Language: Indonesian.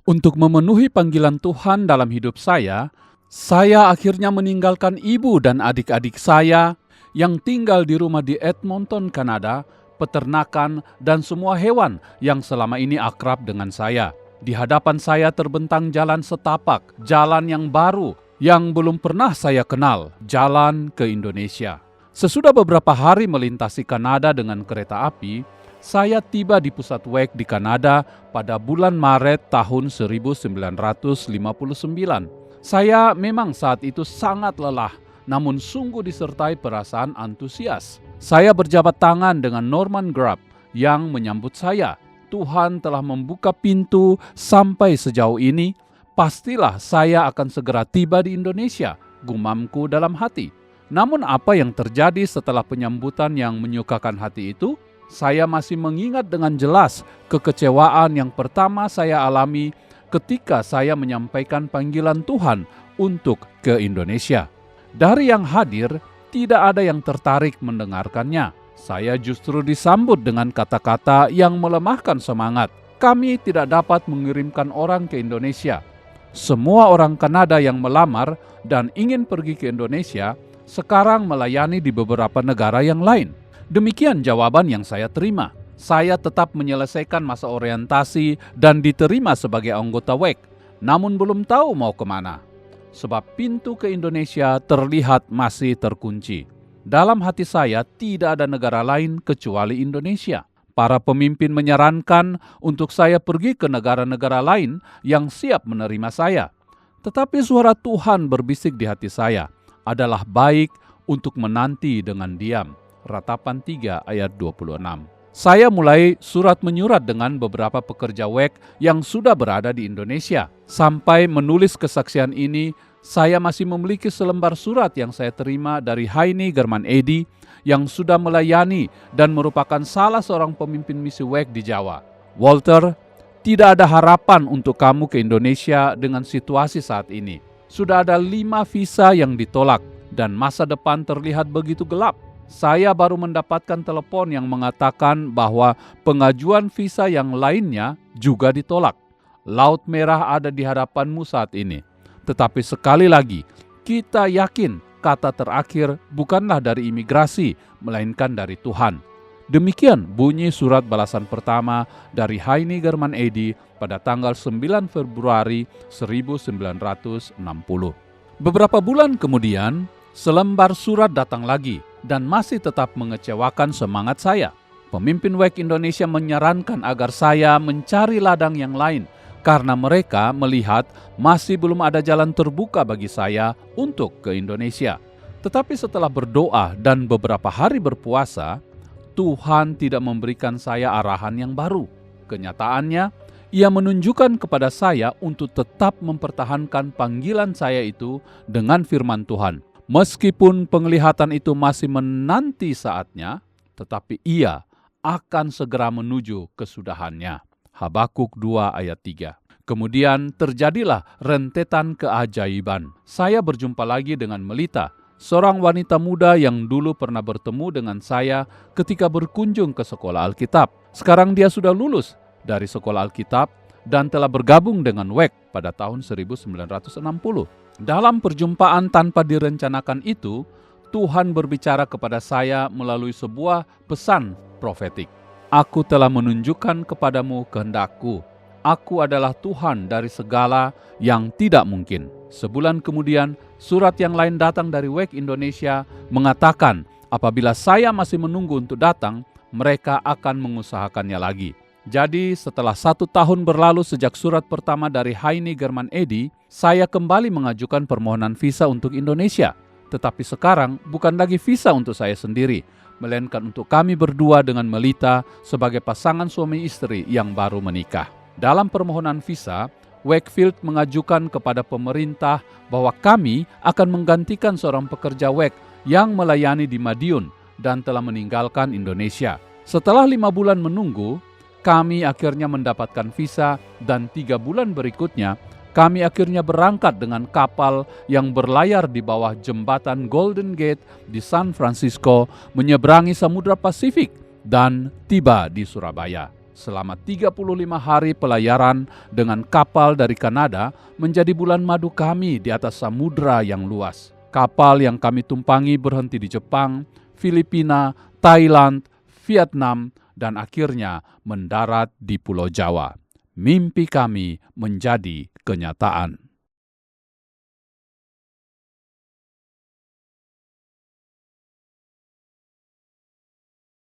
Untuk memenuhi panggilan Tuhan dalam hidup saya akhirnya meninggalkan ibu dan adik-adik saya yang tinggal di rumah di Edmonton, Kanada, peternakan, dan semua hewan yang selama ini akrab dengan saya. Di hadapan saya terbentang jalan setapak, jalan yang baru, yang belum pernah saya kenal, jalan ke Indonesia. Sesudah beberapa hari melintasi Kanada dengan kereta api, saya tiba di pusat WEC di Kanada pada bulan Maret tahun 1959. Saya memang saat itu sangat lelah, namun sungguh disertai perasaan antusias. Saya berjabat tangan dengan Norman Grubb yang menyambut saya. Tuhan telah membuka pintu sampai sejauh ini, pastilah saya akan segera tiba di Indonesia, gumamku dalam hati. Namun apa yang terjadi setelah penyambutan yang menyukakan hati itu? Saya masih mengingat dengan jelas kekecewaan yang pertama saya alami ketika saya menyampaikan panggilan Tuhan untuk ke Indonesia. Dari yang hadir, tidak ada yang tertarik mendengarkannya. Saya justru disambut dengan kata-kata yang melemahkan semangat. Kami tidak dapat mengirimkan orang ke Indonesia. Semua orang Kanada yang melamar dan ingin pergi ke Indonesia sekarang melayani di beberapa negara yang lain. Demikian jawaban yang saya terima. Saya tetap menyelesaikan masa orientasi dan diterima sebagai anggota WEC, namun belum tahu mau kemana. Sebab pintu ke Indonesia terlihat masih terkunci. Dalam hati saya tidak ada negara lain kecuali Indonesia. Para pemimpin menyarankan untuk saya pergi ke negara-negara lain yang siap menerima saya. Tetapi suara Tuhan berbisik di hati saya, adalah baik untuk menanti dengan diam. Ratapan 3 ayat 26. Saya mulai surat menyurat dengan beberapa pekerja WEC yang sudah berada di Indonesia. Sampai menulis kesaksian ini, saya masih memiliki selembar surat yang saya terima dari Heini German Eddy yang sudah melayani dan merupakan salah seorang pemimpin misi WEC di Jawa. Walter, tidak ada harapan untuk kamu ke Indonesia dengan situasi saat ini. Sudah ada 5 visa yang ditolak dan masa depan terlihat begitu gelap. Saya baru mendapatkan telepon yang mengatakan bahwa pengajuan visa yang lainnya juga ditolak. Laut Merah ada di hadapanmu saat ini. Tetapi sekali lagi, kita yakin kata terakhir bukanlah dari imigrasi, melainkan dari Tuhan. Demikian bunyi surat balasan pertama dari Heini German Eddy pada tanggal 9 Februari 1960. Beberapa bulan kemudian, selembar surat datang lagi dan masih tetap mengecewakan semangat saya. Pemimpin WEC Indonesia menyarankan agar saya mencari ladang yang lain karena mereka melihat masih belum ada jalan terbuka bagi saya untuk ke Indonesia. Tetapi setelah berdoa dan beberapa hari berpuasa, Tuhan tidak memberikan saya arahan yang baru. Kenyataannya, Ia menunjukkan kepada saya untuk tetap mempertahankan panggilan saya itu dengan firman Tuhan. Meskipun penglihatan itu masih menanti saatnya, tetapi ia akan segera menuju kesudahannya. Habakuk 2 ayat 3. Kemudian terjadilah rentetan keajaiban. Saya berjumpa lagi dengan Melita, seorang wanita muda yang dulu pernah bertemu dengan saya ketika berkunjung ke sekolah Alkitab. Sekarang dia sudah lulus dari sekolah Alkitab dan telah bergabung dengan WEC pada tahun 1960. Dalam perjumpaan tanpa direncanakan itu, Tuhan berbicara kepada saya melalui sebuah pesan profetik. Aku telah menunjukkan kepadamu kehendakku. Aku adalah Tuhan dari segala yang tidak mungkin. Sebulan kemudian, surat yang lain datang dari WEC Indonesia mengatakan apabila saya masih menunggu untuk datang, mereka akan mengusahakannya lagi. Jadi setelah 1 tahun berlalu sejak surat pertama dari Heini German Eddy, saya kembali mengajukan permohonan visa untuk Indonesia. Tetapi sekarang bukan lagi visa untuk saya sendiri, melainkan untuk kami berdua dengan Melita sebagai pasangan suami istri yang baru menikah. Dalam permohonan visa, Wakefield mengajukan kepada pemerintah bahwa kami akan menggantikan seorang pekerja WEC yang melayani di Madiun dan telah meninggalkan Indonesia. Setelah 5 bulan menunggu, kami akhirnya mendapatkan visa dan 3 bulan berikutnya, kami akhirnya berangkat dengan kapal yang berlayar di bawah jembatan Golden Gate di San Francisco, menyeberangi Samudra Pasifik dan tiba di Surabaya. Selama 35 hari pelayaran dengan kapal dari Kanada menjadi bulan madu kami di atas samudera yang luas. Kapal yang kami tumpangi berhenti di Jepang, Filipina, Thailand, Vietnam, dan akhirnya mendarat di Pulau Jawa. Mimpi kami menjadi kenyataan.